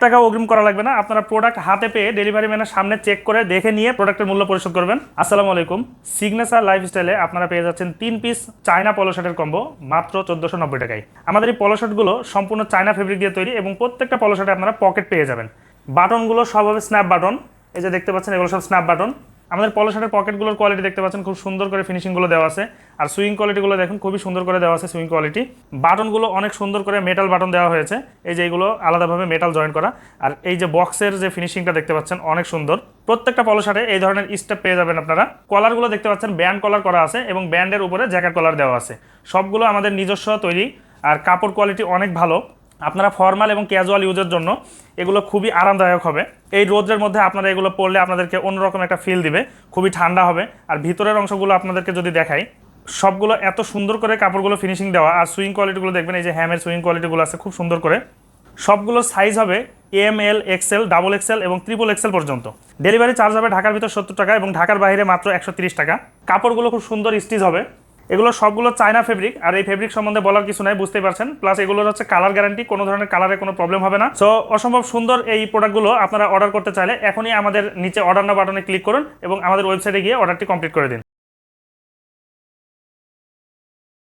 টাকাও অগ্রিম করা লাগবে না, আপনারা প্রোডাক্ট হাতে পেয়ে ডেলিভারি ম্যানের সামনে চেক করে দেখে নিয়ে প্রোডাক্টের মূল্য পরিশোধ করবেন। আসসালামু আলাইকুম। সিগনেচার লাইফস্টাইলে আপনারা পেয়ে যাচ্ছেন 3 পিস চায়না পলো শার্টের কম্বো মাত্র 1490 টাকায়। আমাদের এই পলো শার্টগুলো সম্পূর্ণ চায়না ফেব্রিক দিয়ে তৈরি এবং প্রত্যেকটা পলো শার্টে আপনারা পকেট পেয়ে যাবেন। বাটনগুলো সব হবে স্ন্যাপ বাটন, এই যে দেখতে পাচ্ছেন এগুলো সব স্ন্যাপ বাটন। আমাদের পলো শার্টের পকেটগুলোর কোয়ালিটি দেখতে পাচ্ছেন, খুব সুন্দর করে ফিনিশিংগুলো দেওয়া আছে। আর সুইং কোয়ালিটিগুলো দেখুন, খুবই সুন্দর করে দেওয়া আছে সুইং কোয়ালিটি। বাটনগুলো অনেক সুন্দর করে মেটাল বাটন দেওয়া হয়েছে, এই যে এগুলো আলাদাভাবে মেটাল জয়েন করা। আর এই যে বক্সের যে ফিনিশিংটা দেখতে পাচ্ছেন অনেক সুন্দর। প্রত্যেকটা পলো শার্টে এই ধরনের স্টেপ পেয়ে যাবেন আপনারা। কলারগুলো দেখতে পাচ্ছেন ব্যান্ড কলার করা আছে এবং ব্যান্ডের উপরে জ্যাকেট কলার দেওয়া আছে। সবগুলো আমাদের নিজস্ব তৈরি আর কাপড় কোয়ালিটি অনেক ভালো। আপনারা ফর্মাল এবং ক্যাজুয়াল ইউজের জন্য এগুলো খুবই আরামদায়ক হবে। এই রোদের মধ্যে আপনারা এগুলো পরলে আপনাদেরকে অন্যরকম একটা ফিল দিবে, খুবই ঠান্ডা হবে। আর ভিতরের অংশগুলো আপনাদেরকে যদি দেখাই, সবগুলো এত সুন্দর করে কাপড়গুলো ফিনিশিং দেওয়া। আর সুইং কোয়ালিটিগুলো দেখবেন, এই যে হ্যামের সুইং কোয়ালিটিগুলো আছে খুব সুন্দর করে। সবগুলো সাইজ হবে এম, এল, এক্সেল, ডাবল এক্সেল এবং ট্রিপল এক্সেল পর্যন্ত। ডেলিভারি চার্জ হবে ঢাকার ভিতর 70 টাকা এবং ঢাকার বাইরে মাত্র 130 টাকা। কাপড়গুলো খুব সুন্দর স্টিচ হবে। এগুলো সবগুলো চায়না ফেব্রিক, আর এই ফেব্রিক সম্বন্ধে বলার কিছু নাই, বুঝতেই পারছেন। প্লাস এগুলোর হচ্ছে কালার গ্যারান্টি, কোনো ধরনের কালারে কোনো প্রবলেম হবে না। সো অসম্ভব সুন্দর এই প্রোডাক্টগুলো আপনারা অর্ডার করতে চাইলে এখনই আমাদের নিচে অর্ডার নাও বাটনে ক্লিক করুন এবং আমাদের ওয়েবসাইটে গিয়ে অর্ডারটি কমপ্লিট করে দিন।